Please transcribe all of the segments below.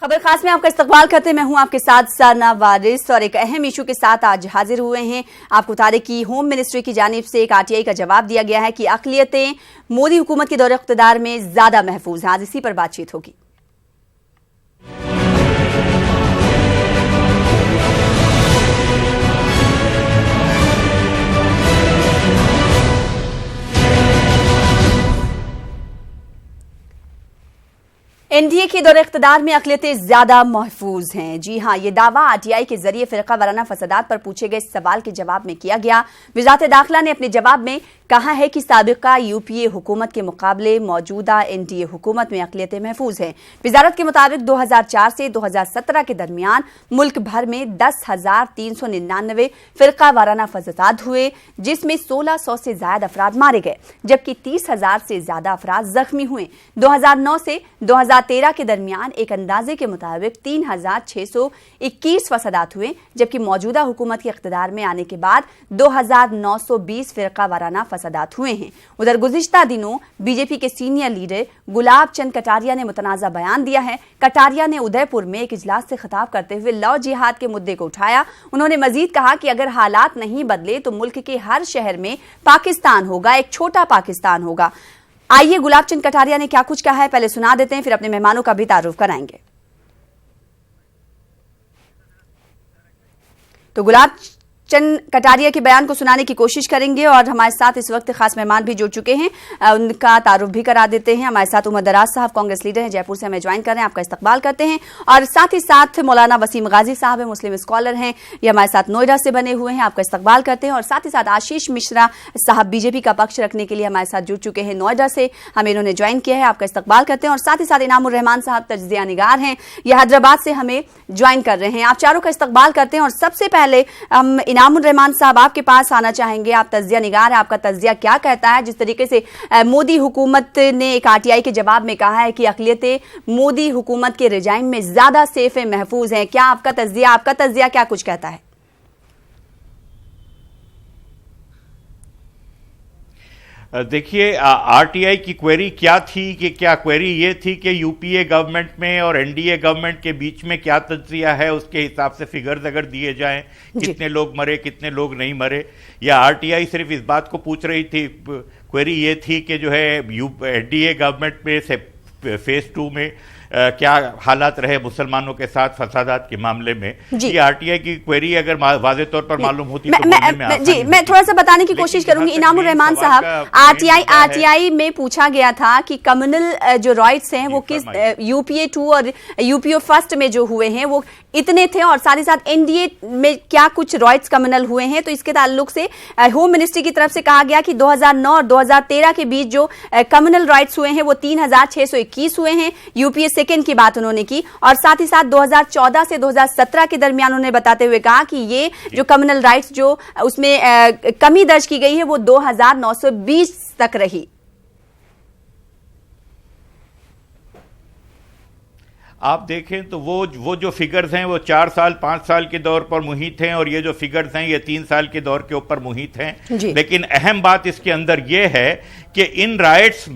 खबर खास में आपका इस्तकबाल करते हैं। मैं हूं आपके साथ साना वारिस और एक अहम इशू के साथ आज हाजिर हुए हैं। आपको बता दें कि होम मिनिस्ट्री की जानिब से एक आरटीआई का जवाब दिया गया है कि अक़लियतें मोदी हुकूमत के दौरे इक़्तिदार में ज्यादा महफूज हैं। आज इसी पर बातचीत होगी। एनडीए के दौरे इक़्तिदार में अक़लियतें ज्यादा महफूज हैं। जी हां, ये दावा आरटीआई के जरिए फ़िरक़ा वाराना फसादात पर पूछे गए सवाल के जवाब में किया गया। वज़ारत दाखिला ने अपने जवाब में कहा है कि साबिक़ा यूपीए हुकूमत के मुकाबले मौजूदा एनडीए हुकूमत में अक़लियतें महफूज हैं। वज़ारत के मुताबिक 2004 से 2017 के दरमियान मुल्क भर में 10,399 फ़िरक़ा वाराना फसादात हुए, जिसमें 1600 से ज्यादा अफराद मारे गए, जबकि 30,000 से ज्यादा अफराद जख्मी हुए। 2009 से 2013 के दरमियान एक अंदाजे के मुताबिक 3,621 फसादात हुए, जबकि मौजूदा हुकूमत के इक़्तिदार में आने के बाद 2,920 फ़िरक़ा वाराना फसादात हुए हैं। उधर गुज़िश्ता दिनों बीजेपी के सीनियर लीडर गुलाब चंद कटारिया ने मुतनाज़ा बयान दिया है। कटारिया ने उदयपुर में एक इजलास से खिताब करते हुए लव जिहाद के मुद्दे को उठाया। उन्होंने मजीद कहा कि अगर हालात नहीं बदले तो मुल्क के हर शहर में पाकिस्तान होगा, एक छोटा पाकिस्तान होगा। आइए गुलाब चंद कटारिया ने क्या कुछ कहा है पहले सुना देते हैं, फिर अपने मेहमानों का भी तारुफ कराएंगे। तो गुलाब चंद कटारिया के बयान को सुनाने की कोशिश करेंगे और हमारे साथ इस वक्त खास मेहमान भी जुड़ चुके हैं, उनका तारुफ भी करा देते हैं। हमारे साथ उमर दराज साहब कांग्रेस लीडर हैं, जयपुर से हमें ज्वाइन कर रहे हैं, आपका इस्तकबाल करते हैं। और साथ ही साथ मौलाना वसीम गाजी साहब हैं, मुस्लिम स्कॉलर हैं, ये हमारे साथ नोएडा से बने हुए हैं, आपका इस्तकबाल करते हैं। और साथ ही साथ आशीष मिश्रा साहब बीजेपी का पक्ष रखने के लिए हमारे साथ जुड़ चुके हैं नोएडा से, हमें इन्होंने ज्वाइन किया है, आपका इस्तकबाल करते हैं। और साथ ही साथ इनामुर रहमान साहब तज्जिया निगार हैं, ये हैदराबाद से हमें ज्वाइन कर रहे हैं। आप चारों का इस्तकबाल करते हैं। और सबसे पहले हम इनामुर रहमान साहब आपके पास आना चाहेंगे। आप तज्जिया निगार है, आपका तज्जिया क्या कहता है जिस तरीके से मोदी हुकूमत ने एक आरटीआई के जवाब में कहा है कि अक़लियतें मोदी हुकूमत के रिजाइम में ज्यादा सेफ है, महफूज हैं। क्या आपका तज्जिया क्या कुछ कहता है? देखिए, आरटीआई की क्वेरी क्या थी कि क्या क्वेरी ये थी कि यूपीए गवर्नमेंट में और एनडीए गवर्नमेंट के बीच में क्या तज्जिया है, उसके हिसाब से फिगर्स अगर दिए जाएं, कितने लोग मरे कितने लोग नहीं मरे, या आरटीआई सिर्फ इस बात को पूछ रही थी, क्वेरी ये थी कि जो है एनडीए गवर्नमेंट में से फेज 2 में क्या हालात रहे मुसलमानों के साथ फसादात के मामले में। ये आरटीआई की क्वेरी अगर वाज़े तौर पर मालूम होती तो मैं थोड़ा सा बताने की कोशिश करूंगी। इनामुर रहमान साहब, आरटीआई में पूछा गया था कि कम्युनल जो राइट्स हैं वो किस यूपीए 2 और यूपीए फर्स्ट में जो हुए हैं वो इतने थे, और साथ ही साथ एनडीए में क्या कुछ राइट्स कम्युनल हुए हैं। तो इसके ताल्लुक से होम मिनिस्ट्री की तरफ से कहा गया कि 2009 और 2013 के बीच जो कम्युनल राइट्स हुए हैं वो 3,621 हुए हैं। यूपीए सेकेंड की बात उन्होंने की। और साथ ही साथ 2014 से 2017 के दरमियान उन्होंने बताते हुए कहा कि ये जो कम्युनल राइट्स जो उसमें कमी दर्ज की गई है वो 2,920 तक रही। आप देखें तो वो जो फिगर्स हैं वो 4 साल 5 साल के दौर पर मुहित हैं, और ये जो फिगर्स हैं ये 3 साल के दौर के ऊपर मुहित हैं। लेकिन अहम बात इसके अंदर ये है कि इन राइट्स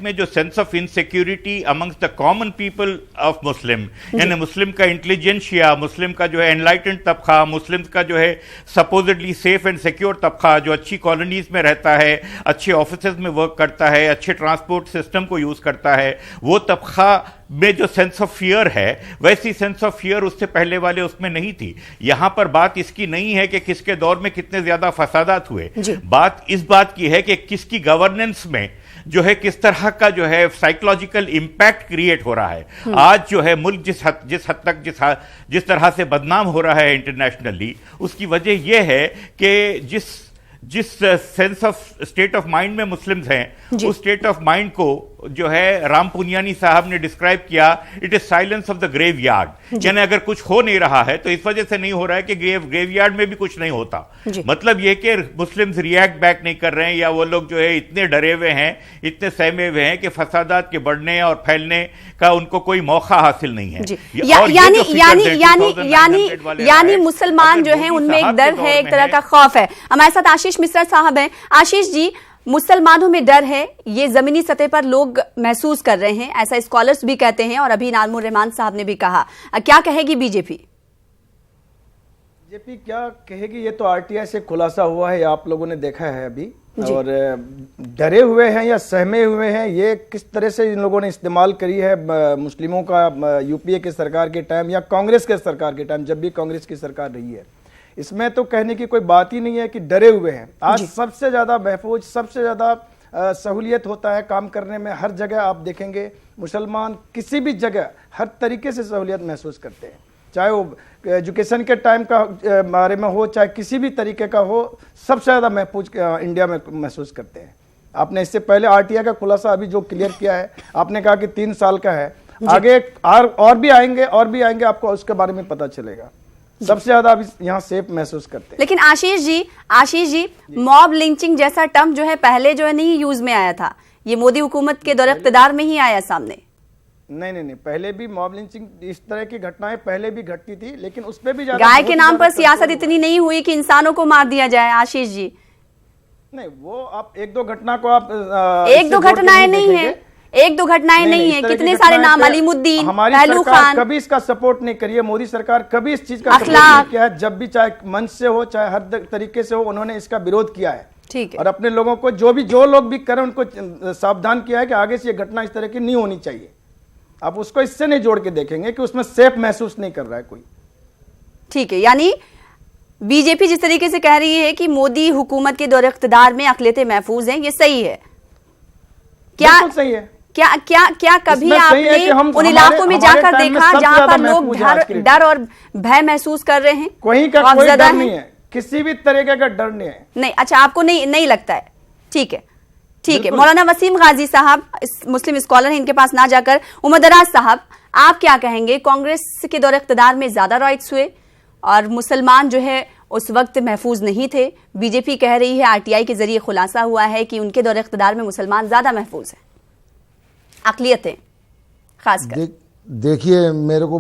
में जो sense of insecurity amongst the common people of Muslim, यानी मुस्लिम का इंटेलिजेंशिया, मुस्लिम का जो है एनलाइटेंड तबका, मुस्लिम का जो है सपोजिटली सेफ एंड सिक्योर तबका जो अच्छी कॉलोनीज में रहता है, अच्छे ऑफिसेज में वर्क करता है, अच्छे ट्रांसपोर्ट सिस्टम को यूज करता है, वो तबका में जो सेंस ऑफ फियर है, वैसी सेंस ऑफ फियर उससे पहले वाले उसमें नहीं थी। यहां पर बात इसकी नहीं है कि किसके दौर में कितने ज्यादा फसादात हुए, बात इस बात की है कि किसकी गवर्नेंस में जो है किस तरह का जो है साइकोलॉजिकल इंपैक्ट क्रिएट हो रहा है। आज जो है मुल्क जिस हद तक जिस तरह से बदनाम हो रहा है इंटरनेशनली, उसकी वजह यह है कि जिस sense of state of mind में मुस्लिम्स हैं, उस स्टेट ऑफ माइंड को जो है राम पुनियानी साहब ने डिस्क्राइब किया, it is silence of the graveyard. यानी अगर कुछ हो नहीं रहा है तो इस वजह से नहीं हो रहा है कि ग्रेव यार्ड में भी कुछ नहीं होता। मतलब यह कि मुस्लिम्स रिएक्ट बैक नहीं कर रहे हैं, या वो लोग जो है इतने डरे हुए हैं, इतने सहमे हुए हैं कि फसादात के बढ़ने और फैलने का उनको कोई मौका हासिल नहीं है। यानी मुसलमान जो है उनमें एक डर है, एक तरह का खौफ है। हमारे साथ आशीष मिश्रा साहब हैं। आशीष जी, मुसलमानों में डर है, ये जमीनी सतह पर लोग महसूस कर रहे हैं, ऐसा स्कॉलर्स भी कहते हैं और अभी नालमुर रहमान साहब ने भी कहा। क्या कहेगी बीजेपी? बीजेपी क्या कहेगी, ये तो आरटीआई से खुलासा हुआ है, आप लोगों ने देखा है अभी। और डरे हुए हैं या सहमे हुए हैं, ये किस तरह से इन लोगों ने इस्तेमाल करी है मुस्लिमों का यूपीए के सरकार के टाइम या कांग्रेस के सरकार के टाइम, जब भी कांग्रेस की सरकार रही है, इसमें तो कहने की कोई बात ही नहीं है कि डरे हुए हैं। आज सबसे ज्यादा महफूज, सबसे ज्यादा सहूलियत होता है काम करने में। हर जगह आप देखेंगे मुसलमान किसी भी जगह हर तरीके से सहूलियत महसूस करते हैं, चाहे वो एजुकेशन के टाइम का बारे में हो, चाहे किसी भी तरीके का हो, सबसे ज़्यादा महफूज इंडिया में महसूस करते हैं। आपने इससे पहले आरटीआई का खुलासा अभी जो क्लियर किया है, आपने कहा कि 3 साल का है, आगे और भी आएंगे आपको उसके बारे में पता चलेगा। सबसे ज्यादा अभी यहाँ सेफ महसूस करते हैं। लेकिन आशीष जी मॉब लिंचिंग जैसा टर्म जो है पहले जो है नहीं यूज में आया था, ये मोदी हुकूमत के दौरे इख्तिदार में ही आया सामने। नहीं, पहले भी मॉब लिंचिंग इस तरह की घटनाएं पहले भी घटती थी, लेकिन उस पे भी ज्यादा गाय के नाम पर सियासत इतनी नहीं हुई कि इंसानों को मार दिया जाए। आशीष जी नहीं, वो आप एक दो घटना को आप एक दो घटनाएं नहीं है, एक दो घटनाएं नहीं है, कितने सारे नाम, अलीमुद्दीन, पहलू खान। कभी इसका सपोर्ट नहीं करिए, मोदी सरकार कभी इस चीज का सपोर्ट नहीं किया है। जब भी चाहे मंच से हो, चाहे हर तरीके से हो, उन्होंने इसका विरोध किया है। ठीक है। और अपने लोगों को जो लोग भी करें उनको सावधान किया है कि आगे से ये घटना इस तरह की नहीं होनी चाहिए। आप उसको इससे नहीं जोड़ के देखेंगे कि उसमें सेफ महसूस नहीं कर रहा है कोई। ठीक है, यानी बीजेपी जिस तरीके से कह रही है कि मोदी हुकूमत के दौरे इख्तिदार में अक़लियतें महफूज हैं, ये सही है क्या? सही है। क्या कभी आपने उन इलाकों में जाकर देखा जहां पर लोग डर और भय महसूस कर रहे हैं? कोई डर नहीं है, किसी भी तरीके का डर नहीं है। नहीं, अच्छा, आपको नहीं लगता है? ठीक है। मौलाना वसीम गाजी साहब मुस्लिम स्कॉलर हैं, इनके पास ना जाकर उमर दराज साहब, आप क्या कहेंगे? कांग्रेस के दौरे इख्तिदार में ज्यादा राइट्स हुए और मुसलमान जो है उस वक्त महफूज नहीं थे। बीजेपी कह रही है, आरटीआई के जरिए खुलासा हुआ है कि उनके दौरे इख्तिदार में मुसलमान ज्यादा महफूज हैं, अक़लियतें खासकर। देखिए, मेरे को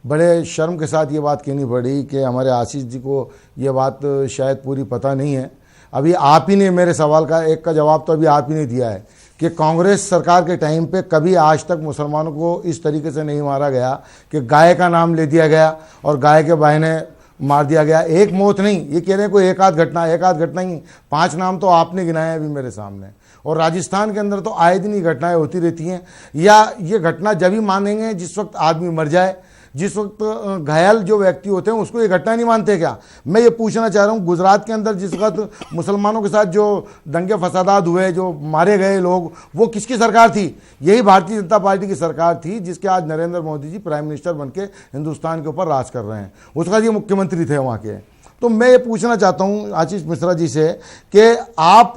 बड़े शर्म के साथ ये बात कहनी पड़ी कि हमारे आशीष जी को ये बात शायद पूरी पता नहीं है। अभी आप ही ने मेरे सवाल का एक का जवाब तो अभी आप ही ने दिया है कि कांग्रेस सरकार के टाइम पे कभी आज तक मुसलमानों को इस तरीके से नहीं मारा गया कि गाय का नाम ले दिया गया और गाय के बहाने मार दिया गया। एक मौत नहीं, ये कह रहे हैं कोई एक आध घटना ही, 5 नाम तो आपने गिनाए अभी मेरे सामने। और राजस्थान के अंदर तो आए दिन ही घटनाएं होती रहती हैं। या ये घटना जब ही मानेंगे जिस वक्त आदमी मर जाए, जिस वक्त घायल जो व्यक्ति होते हैं उसको ये घटना नहीं मानते क्या? मैं ये पूछना चाह रहा हूँ, गुजरात के अंदर जिस वक्त मुसलमानों के साथ जो दंगे फसादात हुए, जो मारे गए लोग, वो किसकी सरकार थी? यही भारतीय जनता पार्टी की सरकार थी, जिसके आज नरेंद्र मोदी जी प्राइम मिनिस्टर बनके हिंदुस्तान के ऊपर राज कर रहे हैं। उसका ये मुख्यमंत्री थे वहाँ के। तो मैं ये पूछना चाहता हूँ आशीष मिश्रा जी से कि आप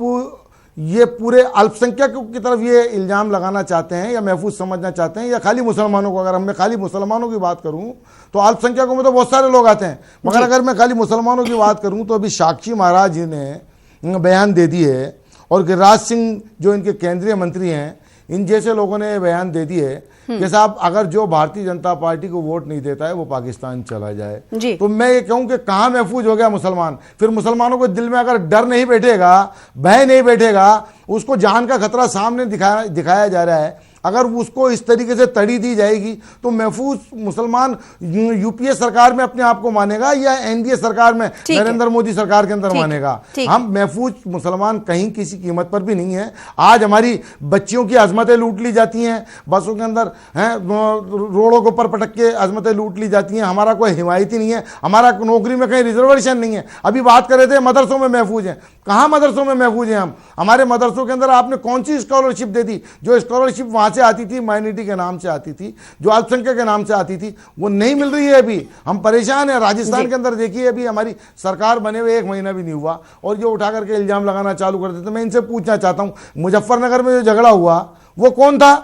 ये पूरे अल्पसंख्यकों की तरफ ये इल्ज़ाम लगाना चाहते हैं या महफूज समझना चाहते हैं, या खाली मुसलमानों को? अगर मैं खाली मुसलमानों की बात करूं तो अल्पसंख्यकों में तो बहुत सारे लोग आते हैं, मगर अगर मैं खाली मुसलमानों की बात करूं तो अभी साक्षी महाराज जी ने बयान दे दी है और गिरिराज सिंह जो इनके केंद्रीय मंत्री हैं, इन जैसे लोगों ने बयान दे दिए कि साहब अगर जो भारतीय जनता पार्टी को वोट नहीं देता है वो पाकिस्तान चला जाए। तो मैं ये कहूं कि कहां महफूज हो गया मुसलमान? फिर मुसलमानों को दिल में अगर डर नहीं बैठेगा, भय नहीं बैठेगा, उसको जान का खतरा सामने दिखाया जा रहा है, अगर उसको इस तरीके से तड़ी दी जाएगी तो महफूज मुसलमान यूपीए सरकार में अपने आप को मानेगा या एनडीए सरकार में, नरेंद्र मोदी सरकार के अंदर मानेगा? हम महफूज मुसलमान कहीं किसी कीमत पर भी नहीं है। आज हमारी बच्चियों की अजमतें लूट ली जाती हैं, बसों के अंदर हैं, रोडों के ऊपर पटक के अजमतें लूट ली जाती हैं। हमारा कोई हिमायती नहीं है, हमारा नौकरी में कहीं रिजर्वेशन नहीं है। अभी बात कर रहे थे मदरसों में महफूज हैं, कहाँ मदरसों में महफूज हैं हम? हमारे मदरसों के अंदर आपने कौन सी स्कॉलरशिप दे दी? जो स्कॉलरशिप वहां से आती थी माइनॉरिटी के नाम से आती थी, जो अल्पसंख्यक के नाम से आती थी, वो नहीं मिल रही है। अभी हम परेशान हैं। राजस्थान के अंदर देखिए, अभी हमारी सरकार बने हुए 1 महीना भी नहीं हुआ और जो उठा करके इल्जाम लगाना चालू कर देते। मैं इनसे पूछना चाहता हूं, मुजफ्फरनगर में जो झगड़ा हुआ वो कौन था?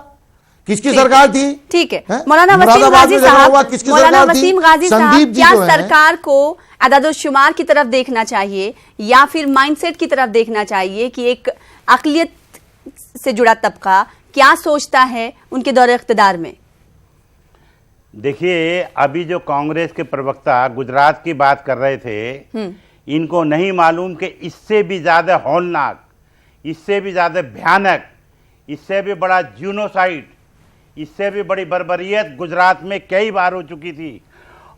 किसकी सरकार थी? ठीक है, मौलाना वसीम गाजी साहब, क्या सरकार को अदाद-ओ-शुमार की तरफ देखना चाहिए या फिर माइंडसेट की तरफ देखना चाहिए कि एक अक़लियत से जुड़ा तबका क्या सोचता है उनके दौरे इख्तिदार में? देखिए, अभी जो कांग्रेस के प्रवक्ता गुजरात की बात कर रहे थे, इनको नहीं मालूम कि इससे भी ज्यादा हौलनाक, इससे भी ज़्यादा भयानक, इससे भी बड़ा जीनोसाइड, इससे भी बड़ी बर्बरियत गुजरात में कई बार हो चुकी थी।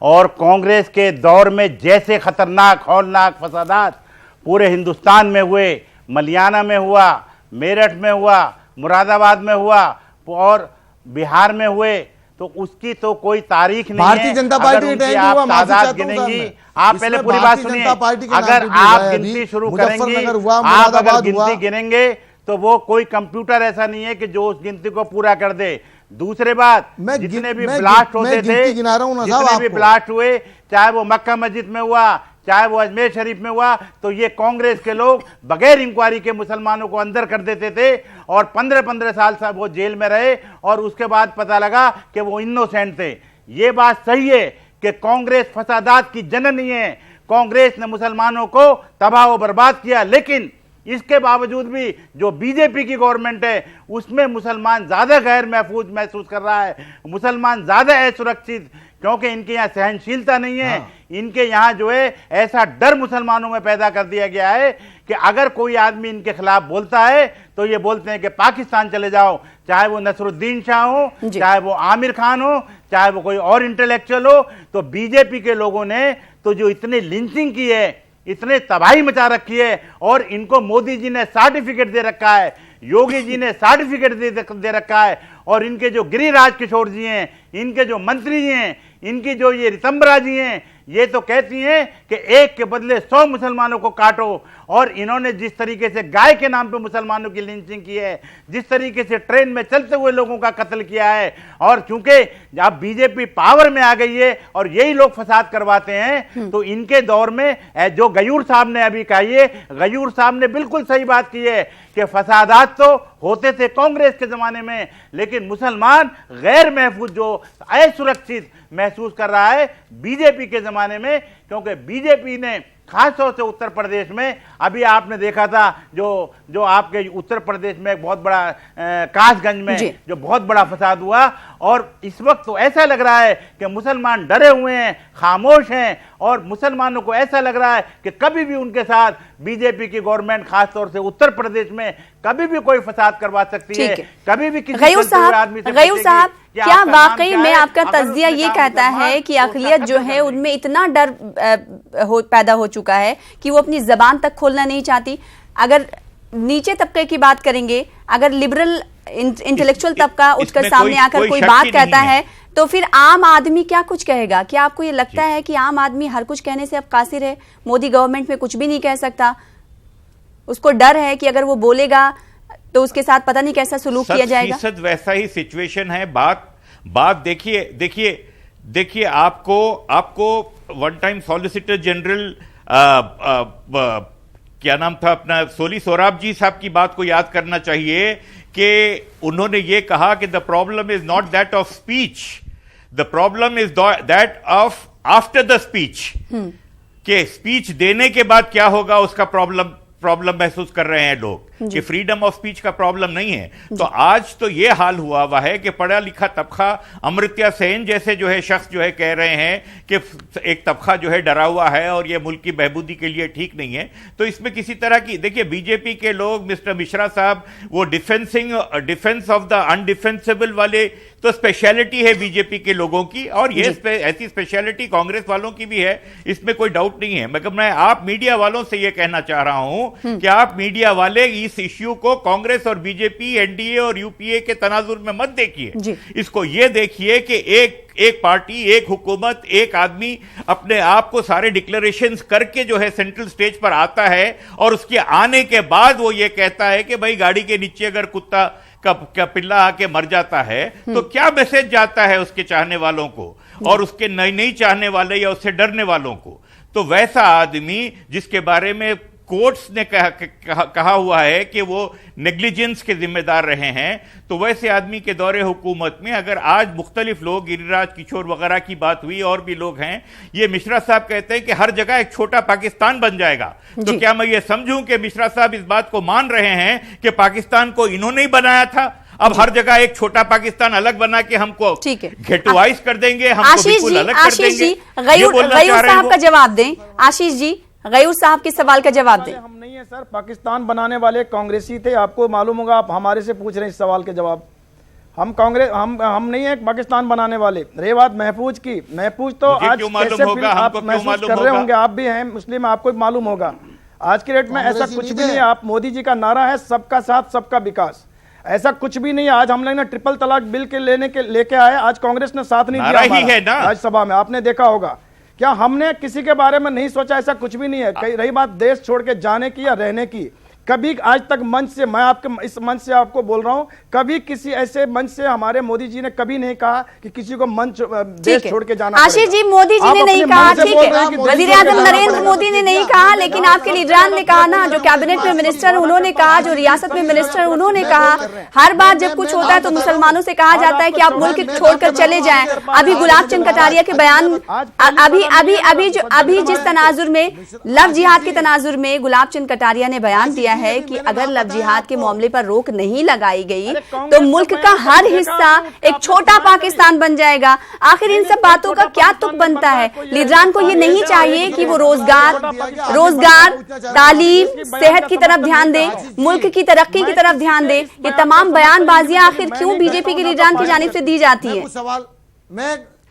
और कांग्रेस के दौर में जैसे खतरनाक हौलनाक फसादात पूरे हिंदुस्तान में हुए, मलियाना में हुआ, मेरठ में हुआ, मुरादाबाद में हुआ और बिहार में हुए, तो उसकी तो कोई तारीख नहीं है। भारतीय जनता पार्टी अगर आप तादाद गिनेंगी, आप पहले पूरी बात सुनिए, अगर आप गिनती शुरू करेंगी, आप अगर गिनती गिनेंगे तो वो कोई कंप्यूटर ऐसा नहीं है कि जो उस गिनती को पूरा कर दे। दूसरे बात, जितने भी ब्लास्ट होते थे, जितने भी ब्लास्ट हुए, चाहे वो मक्का मस्जिद में हुआ, चाहे वो अजमेर शरीफ में हुआ, तो ये कांग्रेस के लोग बगैर इंक्वायरी के मुसलमानों को अंदर कर देते थे और 15-15 साल से वो जेल में रहे और उसके बाद पता लगा कि वो इनोसेंट थे। ये बात सही है कि कांग्रेस फसादात की जननी है, कांग्रेस ने मुसलमानों को तबाह व बर्बाद किया, लेकिन इसके बावजूद भी जो बीजेपी की गवर्नमेंट है उसमें मुसलमान ज्यादा गैर महफूज महसूस कर रहा है, मुसलमान ज्यादा असुरक्षित, क्योंकि इनके यहाँ सहनशीलता नहीं है। इनके यहाँ जो है ऐसा डर मुसलमानों में पैदा कर दिया गया है कि अगर कोई आदमी इनके खिलाफ बोलता है तो ये बोलते हैं कि पाकिस्तान चले जाओ, चाहे वो नसरुद्दीन शाह हो, चाहे वो आमिर खान हो, चाहे वो कोई और इंटेलेक्चुअल हो। तो बीजेपी के लोगों ने तो जो इतनी लिंचिंग की है, इतने तबाही मचा रखी है, और इनको मोदी जी ने सर्टिफिकेट दे रखा है, योगी जी ने सर्टिफिकेट दे रखा है, और इनके जो गिरिराज किशोर जी हैं, इनके जो मंत्री जी हैं, इनकी जो ये रितंबरा जी हैं, ये तो कहती हैं कि एक के बदले 100 मुसलमानों को काटो। और इन्होंने जिस तरीके से गाय के नाम पे मुसलमानों की लिंचिंग की है, जिस तरीके से ट्रेन में चलते हुए लोगों का कत्ल किया है, और चूंकि अब बीजेपी पावर में आ गई है और यही लोग फसाद करवाते हैं, तो इनके दौर में जो गयूर साहब ने अभी कही है, गयूर साहब ने बिल्कुल सही बात की है कि फसादात तो होते थे कांग्रेस के जमाने में, लेकिन मुसलमान गैर महफूज जो असुरक्षित महसूस कर रहा है बीजेपी के जमाने में, क्योंकि बीजेपी ने खासतौर से उत्तर प्रदेश में, अभी आपने देखा था जो आपके उत्तर प्रदेश में एक बहुत बड़ा कासगंज में जो बहुत बड़ा फसाद हुआ, और इस वक्त तो ऐसा लग रहा है कि मुसलमान डरे हुए हैं, खामोश हैं, और मुसलमानों को ऐसा लग रहा है कि कभी भी उनके साथ बीजेपी की गवर्नमेंट खासतौर से उत्तर प्रदेश में कभी भी कोई फसाद करवा सकती है, कभी भी किसी गयूर साहब क्या वाकई में आपका तज्जिया ये कहता है कि अक़लियत जो है उनमें इतना डर पैदा हो चुका है कि वो अपनी जबान तक खोलना नहीं चाहती? अगर नीचे तबके की बात करेंगे, अगर लिबरल इंटेलेक्चुअल तबका उठकर सामने आकर कोई बात कहता है तो फिर आम आदमी क्या कुछ कहेगा? क्या आपको ये लगता है कि आम आदमी हर कुछ कहने से अब कासिर है, मोदी गवर्नमेंट में कुछ भी नहीं कह सकता, उसको डर है कि अगर वो बोलेगा तो उसके साथ पता नहीं कैसा सुलूक किया जाएगा? वैसा ही सिचुएशन है। बात देखिए आपको वन टाइम सॉलिसिटर जनरल क्या नाम था अपना, सोली सोराब जी साहब की बात को याद करना चाहिए कि उन्होंने ये कहा कि the problem is not that of speech, the problem is that of after the speech, कि स्पीच देने के बाद क्या होगा उसका प्रॉब्लम महसूस कर रहे हैं लोग, कि फ्रीडम ऑफ स्पीच का प्रॉब्लम नहीं है। तो आज तो ये हाल हुआ है कि पढ़ा लिखा तबका, अमृत्या सेन जैसे जो है शख्स जो है कह रहे हैं कि एक तबका जो है डरा हुआ है और ये मुल्क की बहबूदी के लिए ठीक नहीं है। तो इसमें किसी तरह की, देखिए बीजेपी के लोग, मिस्टर मिश्रा साहब, वो डिफेंस ऑफ द अनडिफेंसिबल वाले तो स्पेशलिटी है बीजेपी के लोगों की, और ये ऐसी स्पेशलिटी कांग्रेस वालों की भी है, इसमें कोई डाउट नहीं है। मगर मैं आप मीडिया वालों से ये कहना चाह रहा हूं कि आप मीडिया वाले इस इश्यू को कांग्रेस और बीजेपी, एनडीए और यूपीए के तनाजुर में मत देखिए, इसको ये देखिए कि एक पार्टी, एक हुकूमत, एक आदमी अपने आप को सारे डिक्लेरेशंस करके जो है सेंट्रल स्टेज पर आता है, और उसके आने के बाद वो ये कहता है कि भाई गाड़ी के नीचे अगर कुत्ता का पिल्ला आके मर जाता है तो क्या मैसेज जाता है उसके चाहने वालों को और उसके नहीं चाहने वाले या उससे डरने वालों को। तो वैसा आदमी जिसके बारे में कोर्ट्स ने कहा हुआ है कि वो नेग्लिजेंस के जिम्मेदार रहे हैं, तो वैसे आदमी के दौरे हुकूमत में अगर आज मुख्तलिफ लोग, गिरिराज किशोर वगैरह की बात हुई, और भी लोग हैं, ये मिश्रा साहब कहते हैं कि हर जगह एक छोटा पाकिस्तान बन जाएगा, तो क्या मैं ये समझूं कि मिश्रा साहब इस बात को मान रहे हैं कि पाकिस्तान को इन्होंने ही बनाया था, अब हर जगह एक छोटा पाकिस्तान अलग बना के हमको घेटवाइज कर देंगे, हमको बिल्कुल अलग कर देंगे? गयूर साहब का जवाब दें, आशीष जी, गयूर साहब के सवाल का जवाब दें। हम नहीं है सर, पाकिस्तान बनाने वाले कांग्रेसी थे, आपको मालूम होगा। आप हमारे से पूछ रहे हैं इस सवाल के जवाब। हम कांग्रेस हम नहीं है पाकिस्तान बनाने वाले। रही बात महफूज की, महफूज तो आज कैसे आप महसूस कर रहे होंगे, आप भी हैं मुस्लिम, आपको भी मालूम होगा। आज की डेट में ऐसा कुछ भी नहीं है। आप मोदी जी का नारा है सबका साथ सबका विकास, ऐसा कुछ भी नहीं है। आज हम लोग ने ट्रिपल तलाक बिल के लेके आए, आज कांग्रेस ने साथ नहीं दिया हमारा राज्यसभा में, आपने देखा होगा। क्या हमने किसी के बारे में नहीं सोचा? ऐसा कुछ भी नहीं है। रही बात देश छोड़ के जाने की या रहने की, कभी आज तक मंच से, मैं आपके इस मंच से आपको बोल रहा हूं, कभी किसी ऐसे मंच से हमारे मोदी जी ने कभी नहीं कहा कि किसी को मंच देश छोड़ के जाना। आशीष जी, मोदी जी ने नहीं कहा, ठीक है, वजीर आजम नरेंद्र मोदी ने नहीं कहा, लेकिन आपके लीडरान ने कहा ना, जो कैबिनेट में मिनिस्टर उन्होंने कहा, जो रियासत में मिनिस्टर उन्होंने कहा। हर बार जब कुछ होता है तो मुसलमानों से कहा जाता है कि आप मुल्क छोड़कर चले जाएं। अभी गुलाब चंद कटारिया के बयान, अभी जिस तनाजुर में, लव जिहाद के तनाजुर में गुलाब चंद कटारिया ने बयान दिया है कि अगर लव जिहाद के मामले पर रोक नहीं लगाई गई तो मुल्क का हर हिस्सा एक छोटा पाकिस्तान बन जाएगा। आखिर इन सब बातों का क्या तुक बनता है? लीडरान को ये नहीं चाहिए कि वो रोजगार, तालीम, सेहत की तरफ ध्यान दे, मुल्क की तरक्की की तरफ ध्यान दे? ये तमाम बयानबाजियां आखिर क्यों बीजेपी के लीडरान की जानिब से दी जाती है?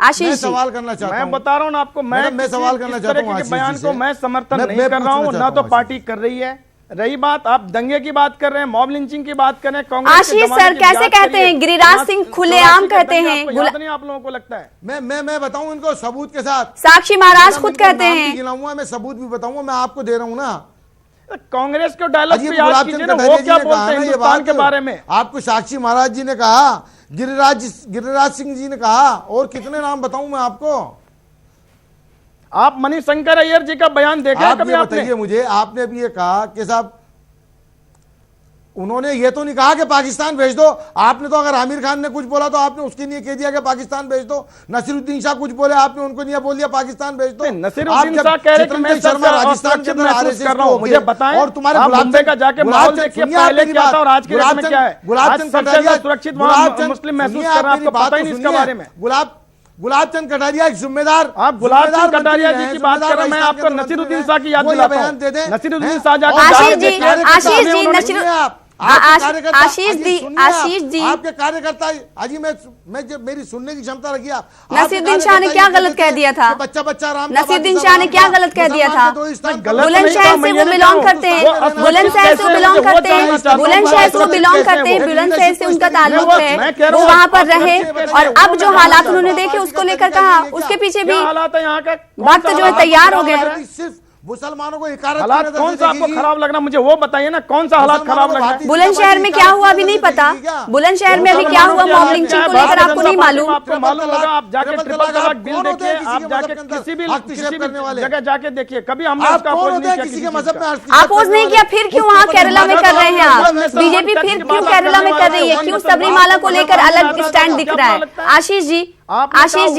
आशीष जी, सवाल करना चाहता हूं, मैं बता रहा हूं आपको, मैं सवाल करना चाहता हूं, बयान को मैं समर्थन नहीं कर रहा हूं, ना तो पार्टी कर रही है। रही बात, आप दंगे की बात कर रहे हैं, मॉब लिंचिंग की बात कर रहे हैं, कांग्रेस आशीष सर कैसे कहते हैं? गिरिराज सिंह खुलेआम कहते हैं, नहीं आप लोगों को लगता है? मैं बताऊं इनको सबूत के साथ। साक्षी महाराज खुद कहते हैं, मैं सबूत भी बताऊंगा, मैं आपको दे रहा हूं ना। कांग्रेस को डायलॉग पे याद कीजिए ना, वो क्या बोलते हैं हिंदुस्तान के बारे में? आपको साक्षी महाराज जी ने कहा, गिरिराज सिंह जी ने कहा, और कितने नाम बताऊं मैं आपको? आप मणिशंकर अय्यर जी का बयान देखा कभी आपने? बताइए मुझे, आपने अभी ये कहा कि साहब, उन्होंने ये तो नहीं कहा कि पाकिस्तान भेज दो। आपने तो, अगर आमिर खान ने कुछ बोला तो आपने उसके लिए कह दिया कि पाकिस्तान भेज दो। नसीरुद्दीन शाह कुछ बोले, आपने उनको नहीं बोल दिया पाकिस्तान भेज दो। नसीरुद्दीन शाह कह रहे कि मैं शर्मा राजस्थान के महसूस कर रहा हूं, मुझे बताएं, और तुम्हारे मुंबई का जाके माहौल देखिए, पहले क्या था और आज के डेट में क्या है? गुलाब चंद कटारिया सुरक्षित मुस्लिम महसूस कर रहे हैं, आपको पता ही नहीं इसके बारे में। गुलाब चंद कटारिया एक जिम्मेदार, आप गुलाब चंद कटारिया जी की बात कर रहे हैं, मैं आपको नसीरुद्दीन शाह की याद दिलाता हूं। नसीरुद्दीन शाह आशीष जी आपके कार्यकर्ता, अजी मेरी सुनने की क्षमता रखिए। आप नसीरुद्दीन शाह ने क्या गलत कह दिया था? बच्चा राम, नसीरुद्दीन शाह ने क्या गलत कह दिया था? बुलंदशहर से वो बिलोंग करते हैं, बुलंदशहर से वो बिलोंग करते हैं, बुलंदशहर से वो बिलोंग करते हैं, बुलंदशहर से उनका ताल्लुक है, वो वहाँ पर रहे, और अब जो हालात उन्होंने देखे उसको लेकर कहा, उसके पीछे भी हालात है यहाँ का, वक्त जो है तैयार हो गया। सिर्फ मुसलमानों को हालात कौन सा आपको खराब लग रहा, मुझे वो बताइए ना, कौन सा हालात खराब लग रहा है? बुलंदशहर में क्या हुआ अभी नहीं पता, बुलंदशहर में अभी क्या हुआ मॉब लिंचिंग को लेकर आपको नहीं मालूम? आपको मालूम होगा, आप जाके ट्रिपल तलाक बिल देखिए, आप जाके किसी भी जगह जाके देखिए, कभी हमने उसका अपोज नहीं किया, किसी के मजहब में अपोज नहीं किया, फिर क्यों वहाँ केरला में कर रहे हैं आप? बीजेपी फिर क्यों केरला में कर रही है? क्यों सबरीमाला को लेकर अलग स्टैंड दिख रहा है? आशीष जी,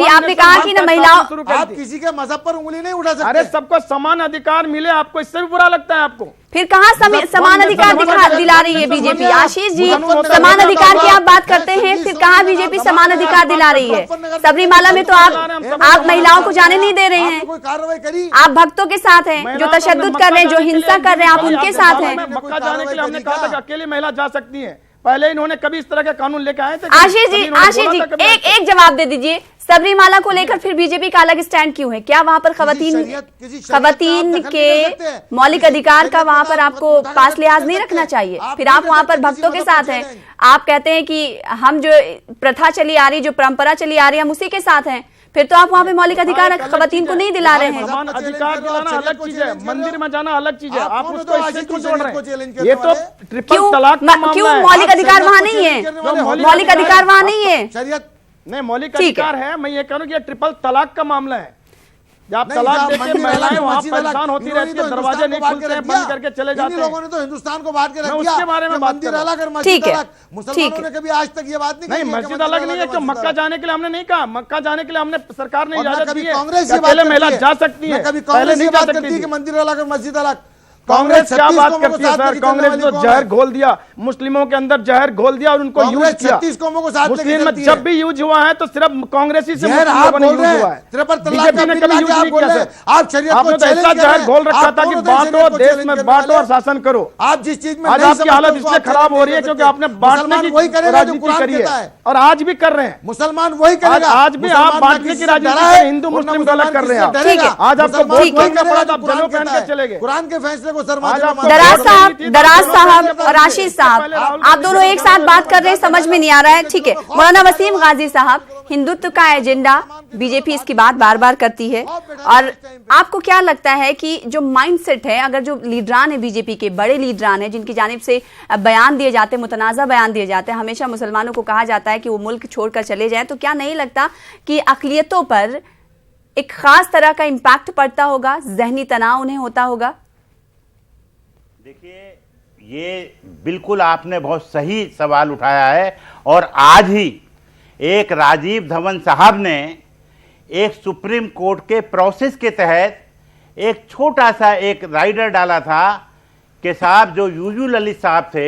आपने कहा कि ना महिलाओं, आप किसी के मजहब पर उंगली नहीं उठा सकते। अरे सबको समान अधिकार मिले, आपको इससे भी बुरा लगता है? आपको फिर कहाँ समान अधिकार दिला रही है बीजेपी? आशीष जी, समान अधिकार की आप बात करते हैं, फिर कहाँ बीजेपी समान अधिकार दिला रही है? सबरीमाला में तो आप महिलाओं को जाने नहीं दे रहे हैं, आप भक्तों के साथ हैं, जो तशद्दुद कर रहे हैं, जो हिंसा कर रहे हैं, आप उनके साथ हैं। मक्का जाने के लिए हमने कहा था कि अकेली महिला जा सकती है, पहले इन्होंने कभी इस तरह के कानून लेके आए थे? आशीष जी एक जवाब दे दीजिए, सबरीमाला को लेकर फिर बीजेपी का अलग स्टैंड क्यों है? क्या वहां पर खवातीन के मौलिक अधिकार का वहां पर आपको पास लिहाज नहीं रखना चाहिए? फिर आप वहां पर भक्तों के साथ हैं, आप कहते हैं कि हम जो प्रथा चली आ रही, जो परंपरा चली आ रही है, हम उसी के साथ हैं, फिर तो आप वहाँ पे मौलिक अधिकार खवातीन को नहीं दिला रहे हैं। समान अधिकार दिलाना अलग चीज है, मंदिर में जाना अलग चीज है, आप उसको इससे क्यों जोड़ रहे हैं? ये तो ट्रिपल तलाक का मामला है। क्यों मौलिक अधिकार वहाँ नहीं है? मौलिक अधिकार वहाँ नहीं है? नहीं, मौलिक अधिकार है। मैं ये कह रहा हूँ कि ट्रिपल तलाक का मामला है। जब तलाक देके महिलाएं वहाँ परेशान होती रहती है, दरवाजे नहीं खुलते हैं, बंद करके चले जाते हैं। लोगों ने तो हिंदुस्तान को बांट के रख दिया, उसके बारे में बात कर रहा हूं। ठीक है, मुसलमानों ने कभी आज तक ये बात नहीं की। मस्जिद अलग नहीं है, क्यों? मक्का जाने के लिए हमने नहीं कहा, मक्का जाने के लिए हमने सरकार ने इजाजत दी है, कांग्रेस पहले महिला जा सकती है, कभी कांग्रेस नहीं जा सकती कि मंदिर अलग और मस्जिद अलग। कांग्रेस क्या बात करती है सर? कांग्रेस तो जहर घोल दिया, मुस्लिमों के अंदर जहर घोल दिया और उनको यूज किया। 36 कौमों को साथ मुस्लिम में जब भी यूज हुआ है तो सिर्फ कांग्रेसी से यूज हुआ है। बीजेपी ने कभी यूज नहीं किया सर। आपने तो ऐसा जहर घोल रखा था कि बांटो, देश में बांटो और शासन करो। आप जिस चीज में आज आपकी हालत इसलिए खराब हो रही है क्योंकि आपने बांटने की राजनीति करी है और आज भी कर रहे हैं। मुसलमान वही करेगा। आज भी आप बांटने की राजनीति हिंदू मुस्लिम को अलग कर रहे हैं। आज आपको वोट मांगना पड़ा था, आप जनेऊ पहन के चले गए। कुरान के फैसले को दराज साहब और आशीष साहब, आप दोनों एक साथ बात कर रहे हैं, समझ में नहीं आ रहा है। ठीक है, मौलाना वसीम गाजी साहब, हिंदुत्व का एजेंडा बीजेपी इसकी बात बार बार करती है, और आपको क्या लगता है कि जो माइंडसेट है, अगर जो लीडरान है बीजेपी के, बड़े लीडरान है जिनकी जानिब से बयान दिए जाते हैं, मुतनाज़ा बयान दिए जाते हैं, हमेशा मुसलमानों को कहा जाता है कि वो मुल्क छोड़कर चले जाएं, तो क्या नहीं लगता कि अक़लियतों पर एक खास तरह का इम्पैक्ट पड़ता होगा, जहनी तनाव उन्हें होता होगा? देखिए, ये बिल्कुल आपने बहुत सही सवाल उठाया है, और आज ही एक राजीव धवन साहब ने एक सुप्रीम कोर्ट के प्रोसेस के तहत एक छोटा सा एक राइडर डाला था कि साहब जो यूजुल अली साहब थे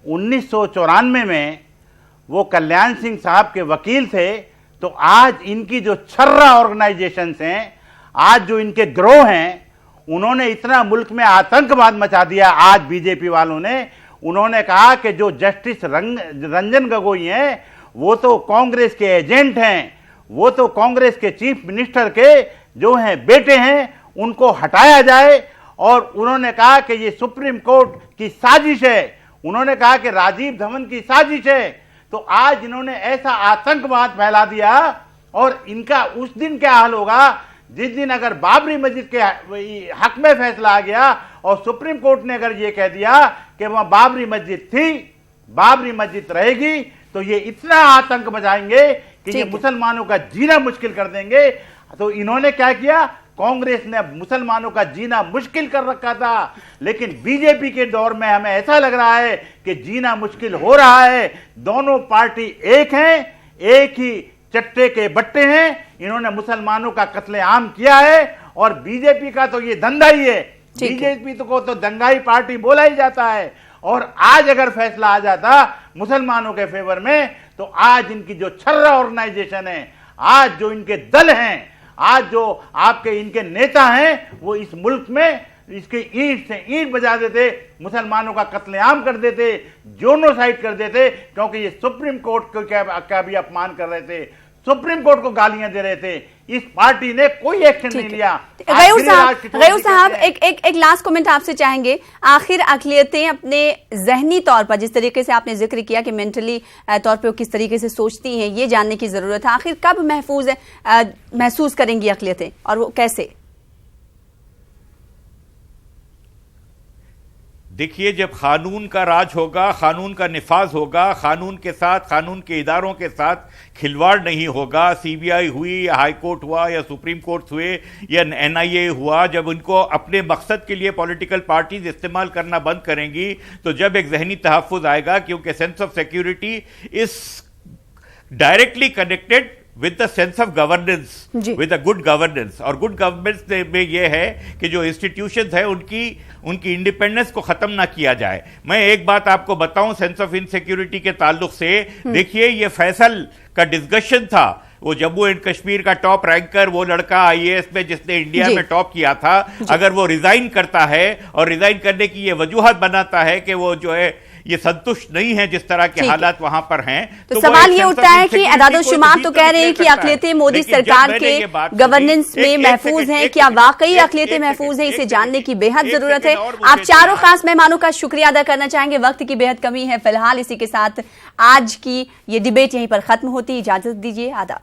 1994 में वो कल्याण सिंह साहब के वकील थे, तो आज इनकी जो छर्रा ऑर्गेनाइजेशंस हैं, आज जो इनके ग्रोह हैं, उन्होंने इतना मुल्क में आतंकवाद मचा दिया। आज बीजेपी वालों ने, उन्होंने कहा कि जो जस्टिस रंजन गोगोई हैं वो तो कांग्रेस के एजेंट हैं, वो तो कांग्रेस के चीफ मिनिस्टर के जो हैं बेटे हैं, उनको हटाया जाए। और उन्होंने कहा कि ये सुप्रीम कोर्ट की साजिश है, उन्होंने कहा कि राजीव धवन की साजिश है। तो आज इन्होंने ऐसा आतंकवाद फैला दिया, और इनका उस दिन क्या हाल होगा जिस दिन अगर बाबरी मस्जिद के हक में फैसला आ गया और सुप्रीम कोर्ट ने अगर ये कह दिया कि वह बाबरी मस्जिद थी, बाबरी मस्जिद रहेगी, तो ये इतना आतंक मचाएंगे कि ये मुसलमानों का जीना मुश्किल कर देंगे। तो इन्होंने क्या किया, कांग्रेस ने मुसलमानों का जीना मुश्किल कर रखा था, लेकिन बीजेपी के दौर में हमें ऐसा लग रहा है कि जीना मुश्किल हो रहा है। दोनों पार्टी एक हैं, एक ही चट्टे के बट्टे हैं। इन्होंने मुसलमानों का कत्लेआम किया है, और बीजेपी का तो ये धंधा ही है। बीजेपी को तो दंगाई पार्टी बोला ही जाता है, और आज अगर फैसला आ जाता मुसलमानों के फेवर में, तो आज इनकी जो छर्रा ऑर्गेनाइजेशन है, आज जो इनके दल हैं, आज जो आपके इनके नेता हैं, वो इस मुल्क में इसके ईंट से ईंट बजा देते, मुसलमानों का कत्लेआम कर देते, जोनोसाइड कर देते, क्योंकि ये सुप्रीम कोर्ट का भी अपमान कर रहे थे, सुप्रीम कोर्ट को गालियां दे रहे थे। इस पार्टी ने कोई एक्शन नहीं लिया। गयूर साहब, एक लास्ट कमेंट आपसे चाहेंगे। आखिर अक़लियतें अपने जहनी तौर पर, जिस तरीके से आपने जिक्र किया कि मेंटली तौर पे वो किस तरीके से सोचती हैं, ये जानने की जरूरत है। आखिर कब महसूस करेंगी अक़लियतें, और वो कैसे? देखिए, जब कानून का राज होगा, कानून का निफाज होगा, कानून के साथ, कानून के इदारों के साथ खिलवाड़ नहीं होगा, सीबीआई हुई या हाई कोर्ट हुआ या सुप्रीम कोर्ट हुए या एनआईए हुआ, जब उनको अपने मकसद के लिए पॉलिटिकल पार्टीज इस्तेमाल करना बंद करेंगी, तो जब एक जहनी तहफ़्फ़ुज़ आएगा, क्योंकि sense of security is directly connected with the sense of governance, with a good governance। और गुड गवर्नेंस में ये है कि जो इंस्टीट्यूशंस है उनकी इंडिपेंडेंस को खत्म ना किया जाए। मैं एक बात आपको बताऊं सेंस ऑफ इनसिक्योरिटी के ताल्लुक से, देखिए ये फैसल का डिस्कशन था, वो जम्मू एंड कश्मीर का टॉप रैंकर, वो लड़का आईएएस में जिसने इंडिया में टॉप किया था, अगर वो रिजाइन करता है और रिजाइन करने की ये वजूहत बनाता है कि वो जो है ये संतुष्ट नहीं है जिस तरह के हालात वहां पर हैं, तो सवाल ये उठता है कि अदाद-ओ-शुमार तो कह रहे हैं कि अक़लियतें मोदी सरकार के गवर्नेंस में महफूज हैं। क्या वाकई अक़लियतें महफूज हैं? इसे जानने की बेहद जरूरत है। आप चारों खास मेहमानों का शुक्रिया अदा करना चाहेंगे। वक्त की बेहद कमी है। फिलहाल इसी के साथ आज की ये डिबेट यहीं पर खत्म होती है। इजाजत दीजिए, आदाब।